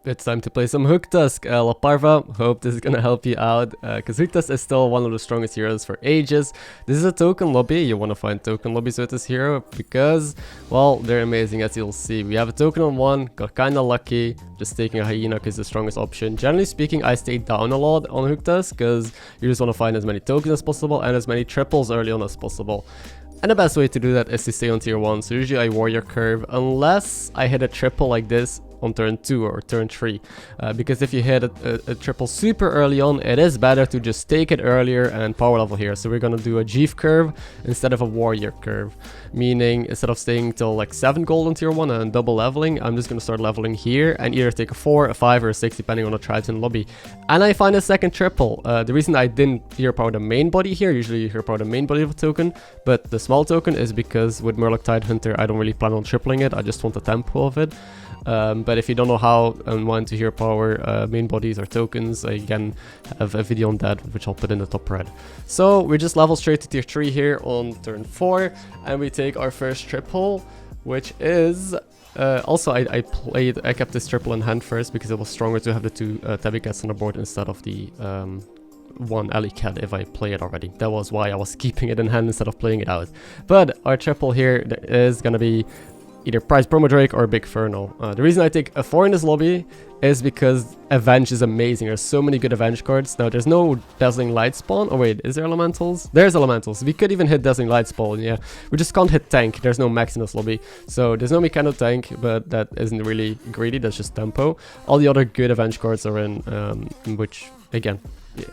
It's time to play some Hooktusk. La Parva, hope this is gonna help you out, because Hooktusk is still one of the strongest heroes for ages. This is a token lobby. You want to find token lobbies with this hero because, well, they're amazing, as you'll see. We have a token on one, got kinda lucky, just taking a hyena is the strongest option. Generally speaking, I stay down a lot on Hooktusk because you just want to find as many tokens as possible and as many triples early on as possible. And the best way to do that is to stay on tier 1, so usually I warrior curve unless I hit a triple like this on turn 2 or turn 3, because if you hit a triple super early on, it is better to just take it earlier and power level here. So we're gonna do a Jeeve curve instead of a warrior curve, meaning instead of staying till like 7 gold on tier 1 and double leveling, I'm just gonna start leveling here and either take a 4, a 5 or a 6 depending on the tribes in lobby. And I find a second triple. The reason I didn't hero power the main body here, usually you hero power the main body of a token, but the small token is because with Murloc Tidehunter I don't really plan on tripling it, I just want the tempo of it. But if you don't know how and when to hero power main bodies or tokens, I again have a video on that, which I'll put in the top right. So we just level straight to tier 3 here on turn 4, and we take our first triple, which is... also, I kept this triple in hand first because it was stronger to have the 2 Tabby Cats on the board instead of the 1 Alley Cat if I play it already. That was why I was keeping it in hand instead of playing it out. But our triple here is gonna be either Prize Promo Drake or Big Fernal. The reason I take a 4 in this lobby is because Avenge is amazing. There's so many good Avenge cards. Now, there's no Dazzling Light spawn. Oh wait, is there Elementals? There's Elementals. We could even hit Dazzling Light spawn, yeah. We just can't hit tank. There's no max in this lobby. So there's no Mechano tank, but that isn't really greedy. That's just tempo. All the other good Avenge cards are in, which, again,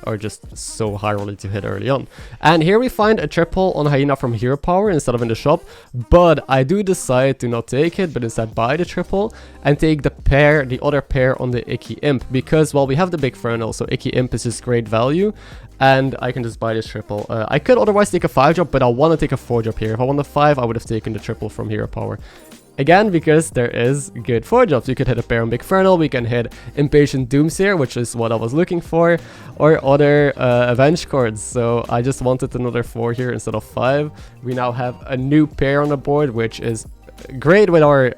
are just so high rolling to hit early on. And here we find a triple on Hyena from hero power instead of in the shop, but I do decide to not take it, but instead buy the triple and take the other pair on the Icky Imp, because, well, we have the Big Fernal, so Icky Imp is just great value, and I can just buy this triple. I could otherwise take a 5 drop, but I want to take a 4 drop here. If I want a 5, I would have taken the triple from hero power. Again, because there is good 4 drops. We could hit a pair on Big Fernal, we can hit Impatient Doomsayer, which is what I was looking for, or other Avenge cards. So I just wanted another 4 here instead of 5. We now have a new pair on the board, which is great with our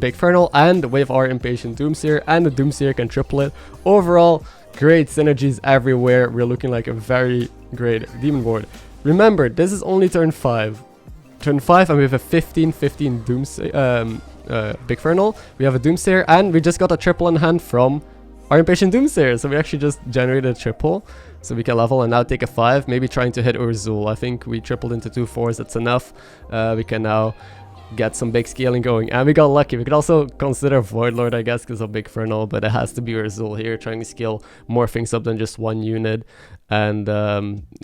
Big Fernal and with our Impatient Doomsayer, and the Doomsayer can triple it. Overall, great synergies everywhere. We're looking like a very great demon board. Remember, this is only turn 5. Turn 5 and we have a 15-15 Doomsayer, Big Fernal. We have a Doomsayer and we just got a triple in hand from our Impatient Doomsayer. So we actually just generated a triple. So we can level and now take a 5, maybe trying to hit Urzul. I think we tripled into 2 4s, that's enough. We can now get some big scaling going, and we got lucky. We could also consider Voidlord, I guess, because of Big Fernal, but it has to be Urzul here, trying to scale more things up than just 1 unit. And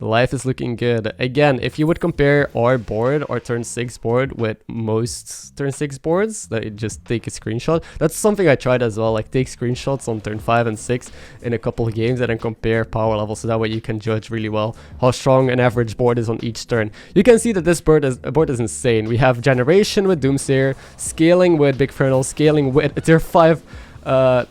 life is looking good. Again, if you would compare our board, our turn 6 board, with most turn 6 boards, that you just take a screenshot. That's something I tried as well, like take screenshots on turn 5 and 6 in a couple of games and then compare power levels, so that way you can judge really well how strong an average board is on each turn. You can see that this board is insane. We have Generation with Doomsayer, scaling with Big Fernal, scaling with tier 5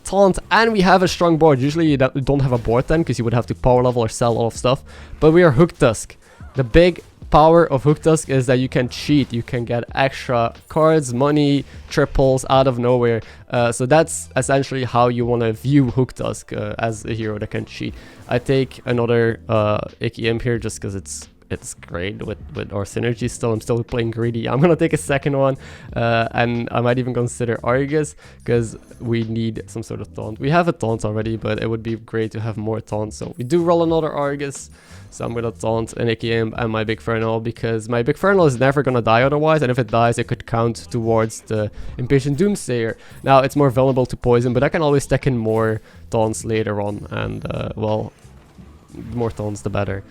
taunt, and we have a strong board. Usually you don't have a board then, because you would have to power level or sell a lot of stuff, but we are Hooktusk. The big power of Hooktusk is that you can cheat. You can get extra cards, money, triples out of nowhere. So that's essentially how you want to view Hooktusk as a hero that can cheat. I take another Icky Imp here just because it's great with our synergy still. I'm still playing greedy. I'm gonna take a second one, and I might even consider Argus, because we need some sort of taunt. We have a taunt already, but it would be great to have more taunt. So we do roll another Argus, so I'm gonna taunt an Icky Imp and my Big Fernal, because my Big Fernal is never gonna die otherwise, and if it dies it could count towards the Impatient Doomsayer. Now it's more vulnerable to poison, but I can always stack in more taunts later on, and well, the more taunts the better.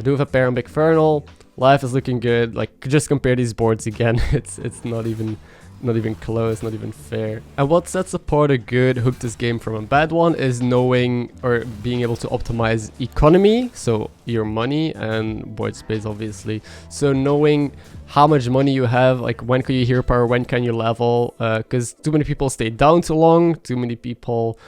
Do have a pair on Big Fernal. Life is looking good. Like, just compare these boards again. It's not even close, not even fair. And what sets apart a good Hooktusk game from a bad one is knowing or being able to optimize economy, so your money, and board space obviously. So knowing how much money you have, like when can you hero power, when can you level, because too many people stay down too long, too many people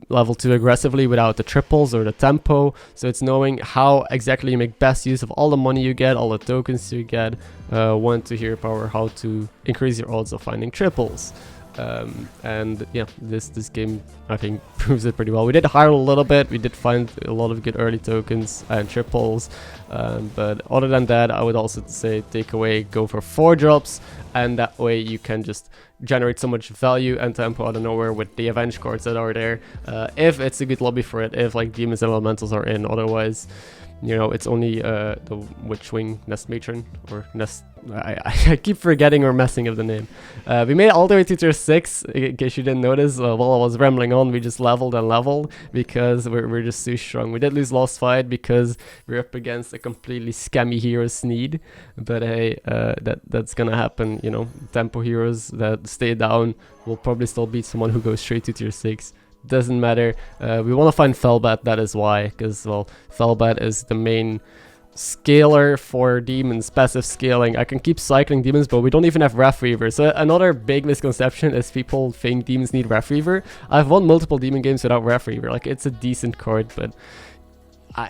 level too aggressively without the triples or the tempo. So it's knowing how exactly you make best use of all the money you get, all the tokens you get, when to hero power, how to increase your odds of finding triples. And yeah, this game I think proves it pretty well. We did highroll a little bit, we did find a lot of good early tokens and triples, but other than that I would also say take away, go for 4 drops, and that way you can just generate so much value and tempo out of nowhere with the avenge cards that are there, if it's a good lobby for it, if like demons and elementals are in. Otherwise, you know, it's only the Witchwing Nest Matron or Nest. I keep forgetting or messing up the name. We made it all the way to tier 6, in case you didn't notice. While I was rambling on, we just leveled and leveled because we're just too strong. We did lose last fight because we're up against a completely scammy hero Sneed. But hey, that's gonna happen, you know. Tempo heroes that stay down will probably still beat someone who goes straight to tier 6. Doesn't matter. We want to find Firebat, that is why, because well, Firebat is the main scaler for demons, passive scaling. I can keep cycling demons, but we don't even have Wrath Reaver. So another big misconception is people think demons need Wrath Reaver. I've won multiple demon games without Wrath Reaver. Like, it's a decent card, but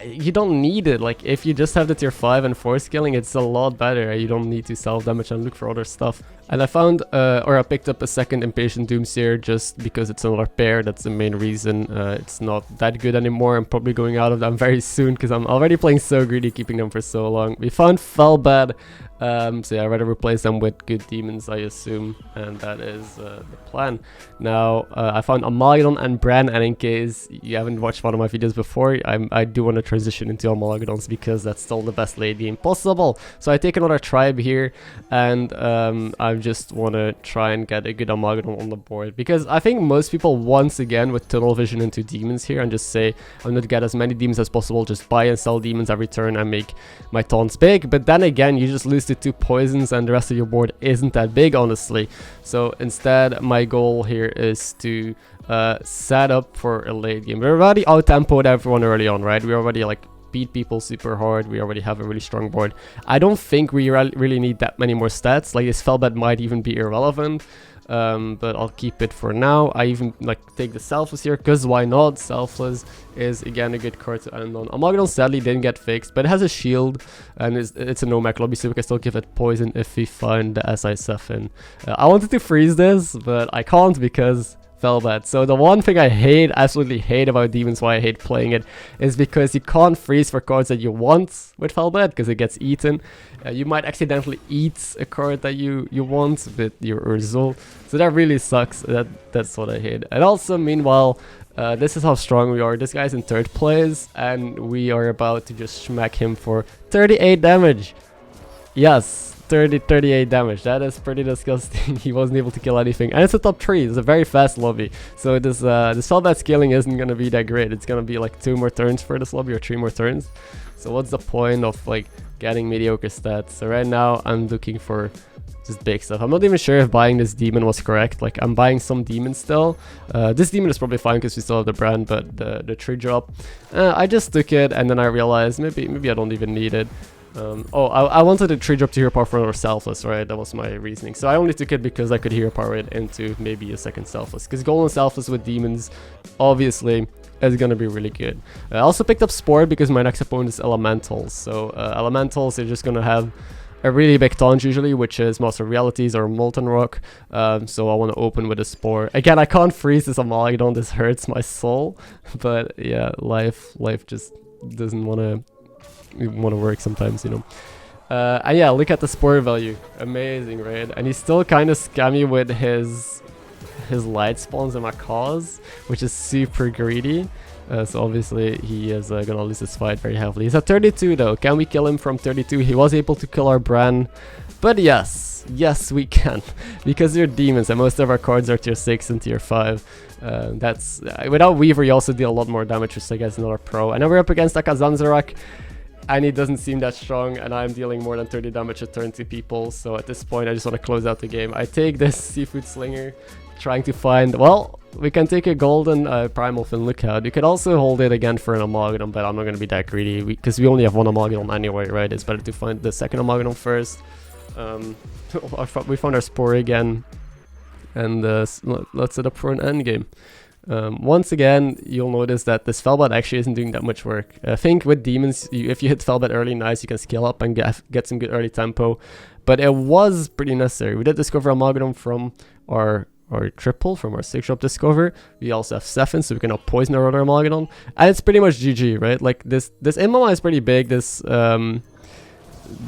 you don't need it. Like, if you just have the tier 5 and 4 scaling, it's a lot better. You don't need to self-damage and look for other stuff. And I found, or I picked up a second Impatient Doomsayer just because it's another pair. That's the main reason. It's not that good anymore. I'm probably going out of them very soon because I'm already playing so greedy, keeping them for so long. We found Firebat, so yeah, I'd rather replace them with good demons, I assume, and that is the plan. Now, I found Amalgadon and Bran, and in case you haven't watched one of my videos before, I do want to transition into Amalgadons because that's still the best late game possible. So I take another tribe here, and I just want to try and get a good Amalgadon on the board, because I think most people once again with tunnel vision into demons here and just say I'm going to get as many demons as possible, just buy and sell demons every turn and make my taunts big. But then again, you just lose the 2 poisons and the rest of your board isn't that big, honestly. So instead, my goal here is to set up for a late game. We're already out-tempoed everyone early on, right? We already like beat people super hard. We already have a really strong board. I don't think we really need that many more stats. Like, this Firebat might even be irrelevant, but I'll keep it for now. I even like take the Selfless here because why not? Selfless is again a good card to end on. Amalgadon sadly didn't get fixed, but it has a shield and it's a no-mac lobby, so we can still give it poison if we find the SI7 in. I wanted to freeze this, but I can't because Firebat. So the one thing I hate, absolutely hate about demons, why I hate playing it, is because you can't freeze for cards that you want with Firebat because it gets eaten. You might accidentally eat a card that you want with your result, so that really sucks. That's what I hate. And also, meanwhile, this is how strong we are. This guy's in 3rd place, and we are about to just smack him for 38 damage. Yes. 38 damage. That is pretty disgusting. He wasn't able to kill anything, and it's a top 3. It's a very fast lobby, so this Firebat scaling isn't gonna be that great. It's gonna be like 2 more turns for this lobby or 3 more turns. So what's the point of like getting mediocre stats? So right now I'm looking for just big stuff. I'm not even sure if buying this demon was correct. Like, I'm buying some demons still. This demon is probably fine because we still have the brand, but the 3 drop, I just took it and then I realized maybe I don't even need it. I wanted a 3 drop to hero power for another Selfless, right? That was my reasoning. So I only took it because I could hero power it into maybe a second Selfless, because golden Selfless with demons obviously is gonna be really good. I also picked up Spore because my next opponent is Elementals. So Elementals are just gonna have a really big taunt usually, which is Master of Realities or Molten Rock. So I want to open with a Spore. Again, I can't freeze this Amalgadon. This hurts my soul. But yeah, life just doesn't want to work sometimes, you know. And yeah, look at the Spore value. Amazing, right? And he's still kind of scammy with his light spawns and McKz, which is super greedy. So obviously he is gonna lose this fight very heavily. He's at 32 though. Can we kill him from 32? He was able to kill our Bran, but yes we can, because they're demons and most of our cards are tier 6 and tier 5. That's without Weaver you also deal a lot more damage, which I guess is another pro. And now we're up against Akazanzarak, and he doesn't seem that strong, and I'm dealing more than 30 damage a turn to people. So at this point I just want to close out the game. I take this Seafood Slinger, trying to find, well, we can take a golden Primal Fin Lookout. You could also hold it again for an Amalgadon, but I'm not going to be that greedy because we only have one Amalgadon anyway, right? It's better to find the second Amalgadon first. We found our Spore again, and let's set up for an endgame. Once again, you'll notice that this Firebat actually isn't doing that much work. I think with demons, if you hit Firebat early, nice, you can scale up and get some good early tempo, but it was pretty necessary. We did discover Amalgadon from our our triple from our 6-drop Discover. We also have 7, so we can now poison our other Malgadon. And it's pretty much GG, right? Like this Imama is pretty big. This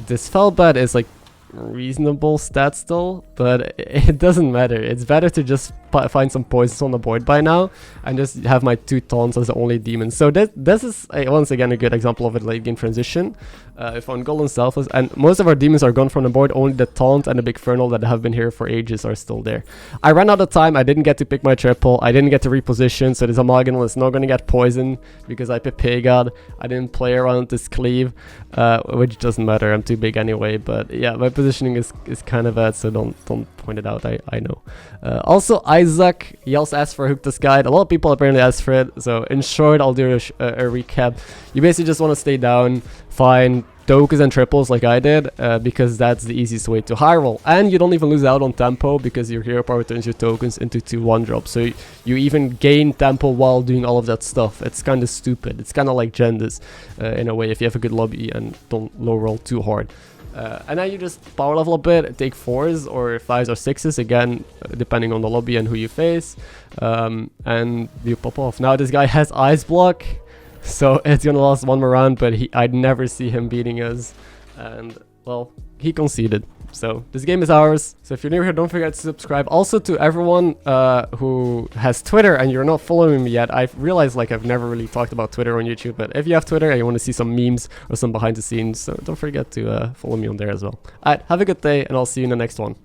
Firebat is like reasonable stat still, but it doesn't matter. It's better to just find some poisons on the board by now and just have my 2 taunts as the only demon. So this is once again a good example of a late game transition. If on Golden Selfless, and most of our demons are gone from the board, only the taunt and the big Fernal that have been here for ages are still there. I ran out of time, I didn't get to pick my triple, I didn't get to reposition, so this Amalgamon is not going to get poisoned because I picked Pagod. I didn't play around this cleave, which doesn't matter, I'm too big anyway, but yeah, my positioning is kind of bad, so don't point it out, I know. Also, Isaac, he also asked for a Hooktusk guide. A lot of people apparently asked for it, so in short, I'll do a recap. You basically just want to stay down, find tokens and triples like I did, because that's the easiest way to high roll. And you don't even lose out on tempo because your hero power turns your tokens into 2 1-drops. So you even gain tempo while doing all of that stuff. It's kind of stupid. It's kind of like Gendis in a way if you have a good lobby and don't low roll too hard. And then you just power level a bit, take 4s or 5s or 6s, again, depending on the lobby and who you face, and you pop off. Now this guy has Ice Block, so it's gonna last 1 more round, but I'd never see him beating us, and, well, he conceded. So this game is ours. So if you're new here, don't forget to subscribe. Also to everyone who has Twitter and you're not following me yet, I've realized like I've never really talked about Twitter on YouTube, but if you have Twitter and you want to see some memes or some behind the scenes, so don't forget to follow me on there as well. Alright, have a good day and I'll see you in the next one.